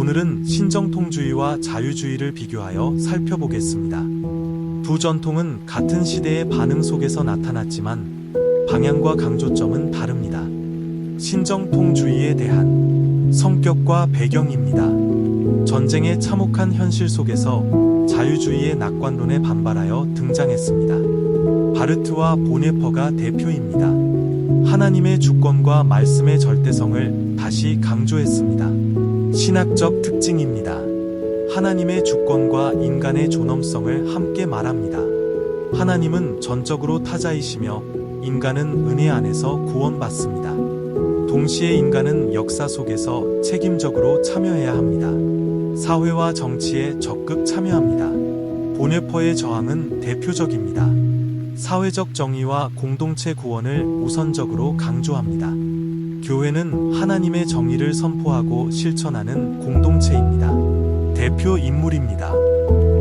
오늘은 신정통주의와 자유주의를 비교하여 살펴보겠습니다. 두 전통은 같은 시대의 반응 속에서 나타났지만 방향과 강조점은 다릅니다. 신정통주의에 대한 성격과 배경입니다. 전쟁의 참혹한 현실 속에서 자유주의의 낙관론에 반발하여 등장했습니다. 바르트와 보네퍼가 대표입니다. 하나님의 주권과 말씀의 절대성을 다시 강조했습니다. 신학적 특징입니다. 하나님의 주권과 인간의 존엄성을 함께 말합니다. 하나님은 전적으로 타자이시며 인간은 은혜 안에서 구원받습니다. 동시에 인간은 역사 속에서 책임적으로 참여해야 합니다. 사회와 정치에 적극 참여합니다. 보네퍼의 저항은 대표적입니다. 사회적 정의와 공동체 구원을 우선적으로 강조합니다. 교회는 하나님의 정의를 선포하고 실천하는 공동체입니다. 대표 인물입니다.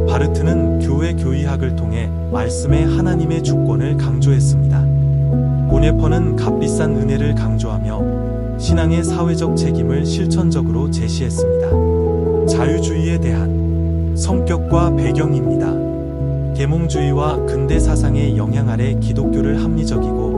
바르트는 교회 교의학을 통해 말씀의 하나님의 주권을 강조했습니다. 보네퍼는 값비싼 은혜를 강조하며 신앙의 사회적 책임을 실천적으로 제시했습니다. 자유주의에 대한 성격과 배경입니다. 계몽주의와 근대 사상의 영향 아래 기독교를 합리적이고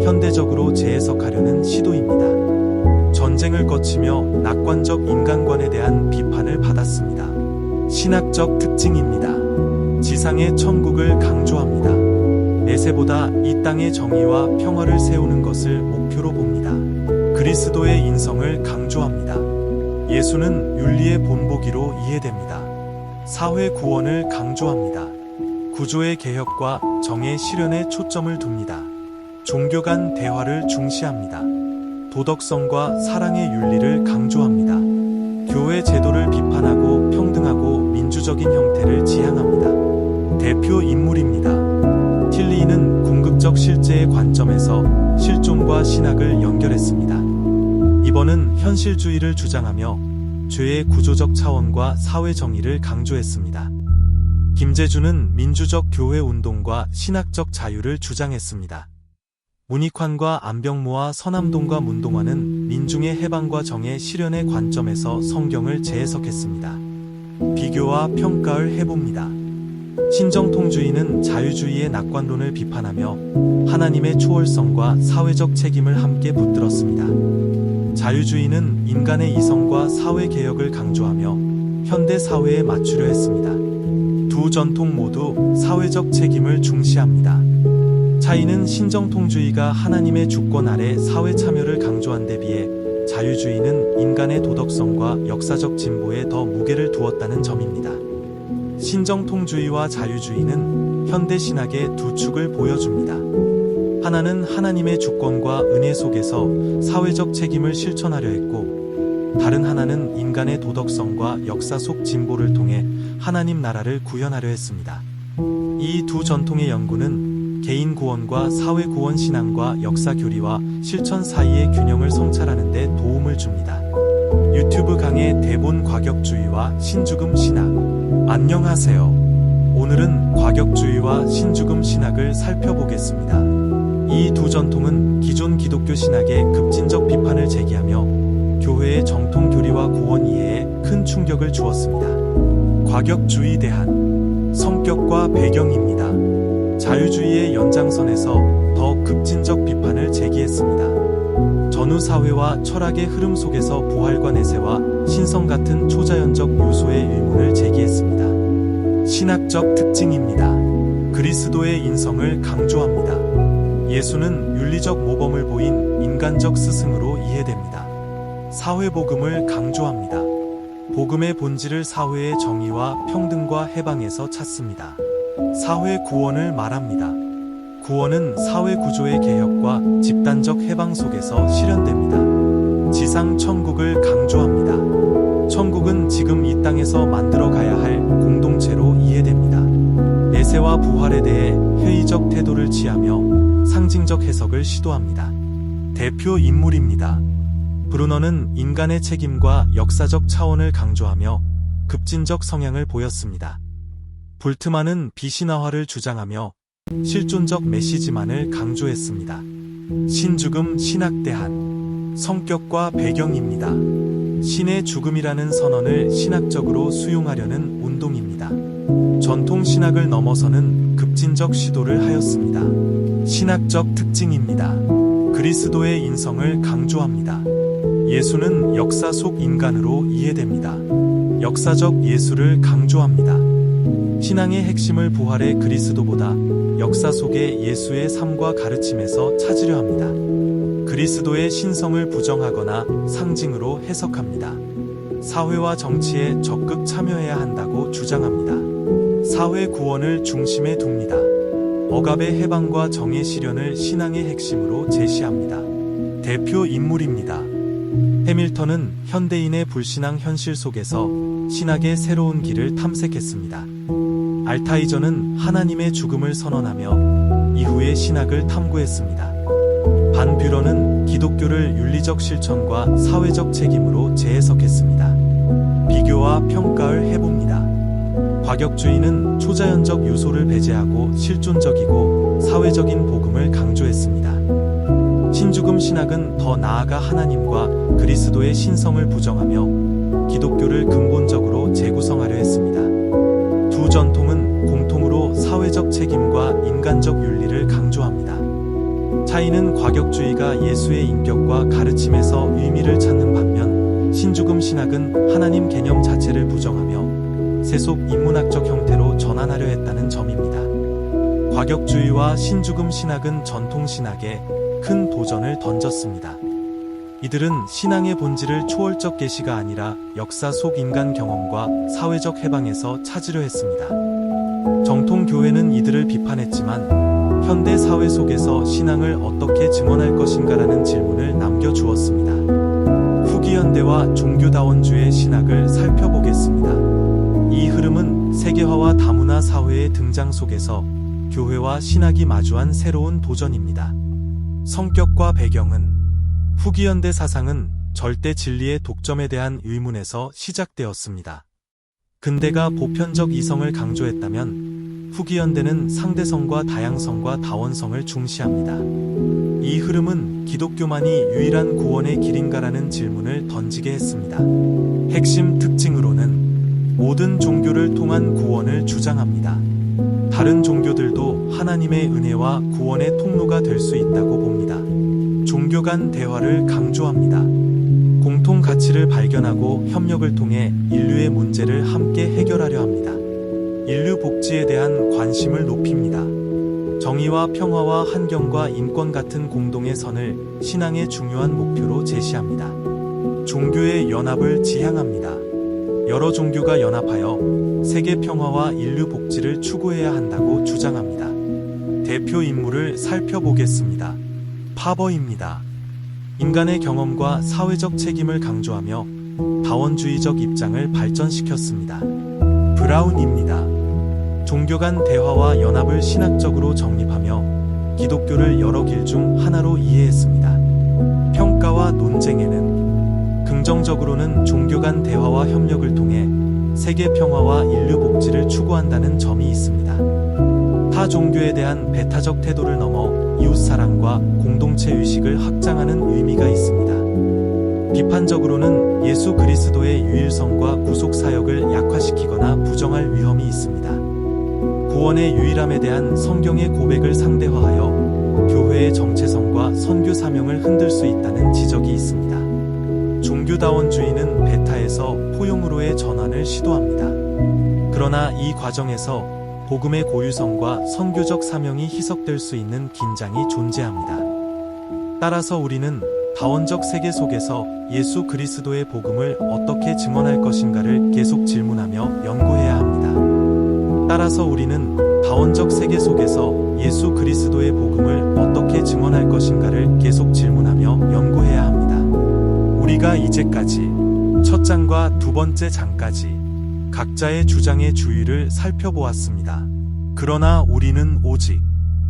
현대적으로 재해석하려는 시도입니다. 전쟁을 거치며 낙관적 인간관에 대한 비판을 받았습니다. 신학적 특징입니다. 지상의 천국을 강조합니다. 내세보다 이 땅의 정의와 평화를 세우는 것을 목표로 봅니다. 그리스도의 인성을 강조합니다. 예수는 윤리의 본보기로 이해됩니다. 사회 구원을 강조합니다. 구조의 개혁과 정의 실현에 초점을 둡니다. 종교 간 대화를 중시합니다. 도덕성과 사랑의 윤리를 강조합니다. 교회 제도를 비판하고 평등하고 민주적인 형태를 지향합니다. 대표 인물입니다. 틸리히는 궁극적 실제의 관점에서 실존과 신학을 연결했습니다. 이번은 현실주의를 주장하며 죄의 구조적 차원과 사회 정의를 강조했습니다. 김재준은 민주적 교회 운동과 신학적 자유를 주장했습니다. 문익환과 안병모와 서남동과 문동환은 민중의 해방과 정의 실현의 관점에서 성경을 재해석했습니다. 비교와 평가를 해봅니다. 신정통주의는 자유주의의 낙관론을 비판하며 하나님의 초월성과 사회적 책임을 함께 붙들었습니다. 자유주의는 인간의 이성과 사회 개혁을 강조하며 현대 사회에 맞추려 했습니다. 두 전통 모두 사회적 책임을 중시합니다. 차이는 신정통주의가 하나님의 주권 아래 사회 참여를 강조한 데 비해 자유주의는 인간의 도덕성과 역사적 진보에 더 무게를 두었다는 점입니다. 신정통주의와 자유주의는 현대 신학의 두 축을 보여줍니다. 하나는 하나님의 주권과 은혜 속에서 사회적 책임을 실천하려 했고, 다른 하나는 인간의 도덕성과 역사 속 진보를 통해 하나님 나라를 구현하려 했습니다. 이 두 전통의 연구는 개인 구원과 사회 구원 신앙과 역사 교리와 실천 사이의 균형을 성찰하는 데 도움을 줍니다. 유튜브 강의 대본 과격주의와 신죽음 신학. 안녕하세요. 오늘은 과격주의와 신죽음 신학을 살펴보겠습니다. 이 두 전통은 기존 기독교 신학의 급진적 비판을 제기하며 교회의 정통 교리와 구원 이해에 큰 충격을 주었습니다. 과격주의 대한 성격과 배경입니다. 자유주의의 연장선에서 더 급진적 비판을 제기했습니다. 전후 사회와 철학의 흐름 속에서 부활과 내세와 신성 같은 초자연적 요소의 의문을 제기했습니다. 신학적 특징입니다. 그리스도의 인성을 강조합니다. 예수는 윤리적 모범을 보인 인간적 스승으로 이해됩니다. 사회복음을 강조합니다. 복음의 본질을 사회의 정의와 평등과 해방에서 찾습니다. 사회 구원을 말합니다. 구원은 사회 구조의 개혁과 집단적 해방 속에서 실현됩니다. 지상 천국을 강조합니다. 천국은 지금 이 땅에서 만들어가야 할 공동체로 이해됩니다. 내세와 부활에 대해 회의적 태도를 취하며 상징적 해석을 시도합니다. 대표 인물입니다. 브루너는 인간의 책임과 역사적 차원을 강조하며 급진적 성향을 보였습니다. 볼트만은 비신화화를 주장하며 실존적 메시지만을 강조했습니다. 신죽음 신학대한 성격과 배경입니다. 신의 죽음이라는 선언을 신학적으로 수용하려는 운동입니다. 전통 신학을 넘어서는 급진적 시도를 하였습니다. 신학적 특징입니다. 그리스도의 인성을 강조합니다. 예수는 역사 속 인간으로 이해됩니다. 역사적 예수를 강조합니다. 신앙의 핵심을 부활의 그리스도보다 역사 속의 예수의 삶과 가르침에서 찾으려 합니다. 그리스도의 신성을 부정하거나 상징으로 해석합니다. 사회와 정치에 적극 참여해야 한다고 주장합니다. 사회 구원을 중심에 둡니다. 억압의 해방과 정의 실현을 신앙의 핵심으로 제시합니다. 대표 인물입니다. 해밀턴은 현대인의 불신앙 현실 속에서 신학의 새로운 길을 탐색했습니다. 알타이저는 하나님의 죽음을 선언하며 이후의 신학을 탐구했습니다. 반 뷰런은 기독교를 윤리적 실천과 사회적 책임으로 재해석했습니다. 비교와 평가를 해봅니다. 과격주의는 초자연적 요소를 배제하고 실존적이고 사회적인 복음을 강조했습니다. 신죽음 신학은 더 나아가 하나님과 그리스도의 신성을 부정하며 기독교를 근본적으로 재구성하려 했습니다. 두 전통은 공통으로 사회적 책임과 인간적 윤리를 강조합니다. 차이는 과격주의가 예수의 인격과 가르침에서 의미를 찾는 반면 신죽음 신학은 하나님 개념 자체를 부정하며 세속 인문학적 형태로 전환하려 했다는 점입니다. 과격주의와 신죽음 신학은 전통 신학에 큰 도전을 던졌습니다. 이들은 신앙의 본질을 초월적 계시가 아니라 역사 속 인간 경험과 사회적 해방에서 찾으려 했습니다. 정통 교회는 이들을 비판했지만 현대 사회 속에서 신앙을 어떻게 증언할 것인가라는 질문을 남겨주었습니다. 후기 현대와 종교다원주의 신학을 살펴보겠습니다. 이 흐름은 세계화와 다문화 사회의 등장 속에서 교회와 신학이 마주한 새로운 도전입니다. 성격과 배경은 후기 현대 사상은 절대 진리의 독점에 대한 의문에서 시작되었습니다. 근대가 보편적 이성을 강조했다면 후기 현대는 상대성과 다양성과 다원성을 중시합니다. 이 흐름은 기독교만이 유일한 구원의 길인가라는 질문을 던지게 했습니다. 핵심 특징으로는 모든 종교를 통한 구원을 주장합니다. 다른 종교들도 하나님의 은혜와 구원의 통로가 될 수 있다고 봅니다. 종교 간 대화를 강조합니다. 공통 가치를 발견하고 협력을 통해 인류의 문제를 함께 해결하려 합니다. 인류 복지에 대한 관심을 높입니다. 정의와 평화와 환경과 인권 같은 공동의 선을 신앙의 중요한 목표로 제시합니다. 종교의 연합을 지향합니다. 여러 종교가 연합하여 세계 평화와 인류 복지를 추구해야 한다고 주장합니다. 대표 인물을 살펴보겠습니다. 파버입니다. 인간의 경험과 사회적 책임을 강조하며 다원주의적 입장을 발전시켰습니다. 브라운입니다. 종교 간 대화와 연합을 신학적으로 정립하며 기독교를 여러 길 중 하나로 이해했습니다. 평가와 논쟁에는 긍정적으로는 종교 간 대화와 협력을 통해 세계 평화와 인류 복지를 추구한다는 점이 있습니다. 타 종교에 대한 배타적 태도를 넘어 이웃사랑과 공동체 의식을 확장하는 의미가 있습니다. 비판적으로는 예수 그리스도의 유일성과 구속사역을 약화시키거나 부정할 위험이 있습니다. 구원의 유일함에 대한 성경의 고백을 상대화하여 교회의 정체성과 선교 사명을 흔들 수 있다는 지적이 있습니다. 종교다원주의는 배타에서 포용으로의 전환을 시도합니다. 그러나 이 과정에서 복음의 고유성과 선교적 사명이 희석될 수 있는 긴장이 존재합니다. 따라서 우리는 다원적 세계 속에서 예수 그리스도의 복음을 어떻게 증언할 것인가를 계속 질문하며 연구해야 합니다. 따라서 우리는 다원적 세계 속에서 예수 그리스도의 복음을 어떻게 증언할 것인가를 계속 질문하며 연구해야 합니다. 우리가 이제까지 첫 장과 두 번째 장까지 각자의 주장의 주의를 살펴보았습니다. 그러나 우리는 오직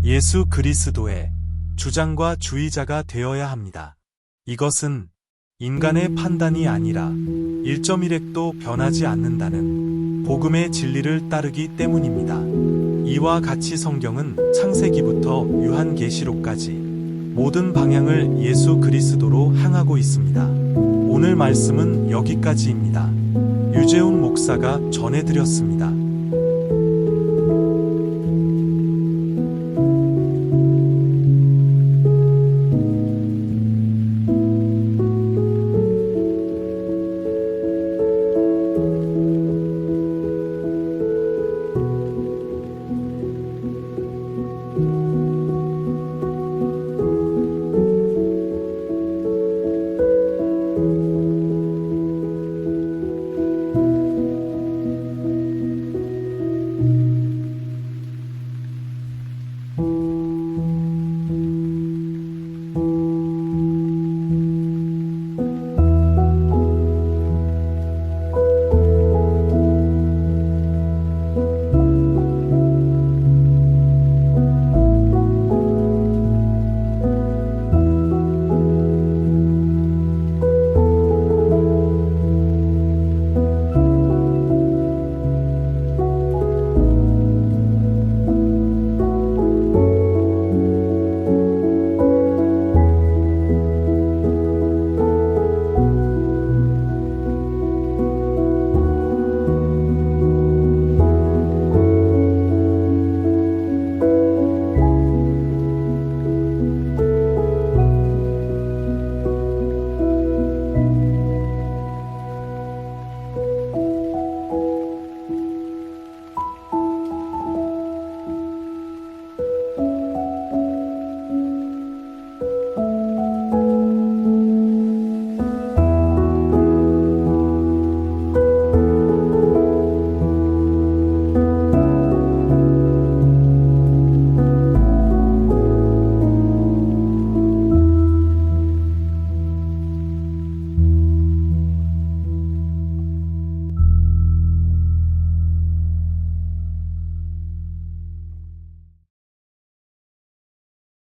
예수 그리스도의 주장과 주의자가 되어야 합니다. 이것은 인간의 판단이 아니라 1.1핵도 변하지 않는다는 복음의 진리를 따르기 때문입니다. 이와 같이 성경은 창세기부터 요한계시록까지 모든 방향을 예수 그리스도로 향하고 있습니다. 오늘 말씀은 여기까지입니다. 유재훈 목사가 전해드렸습니다.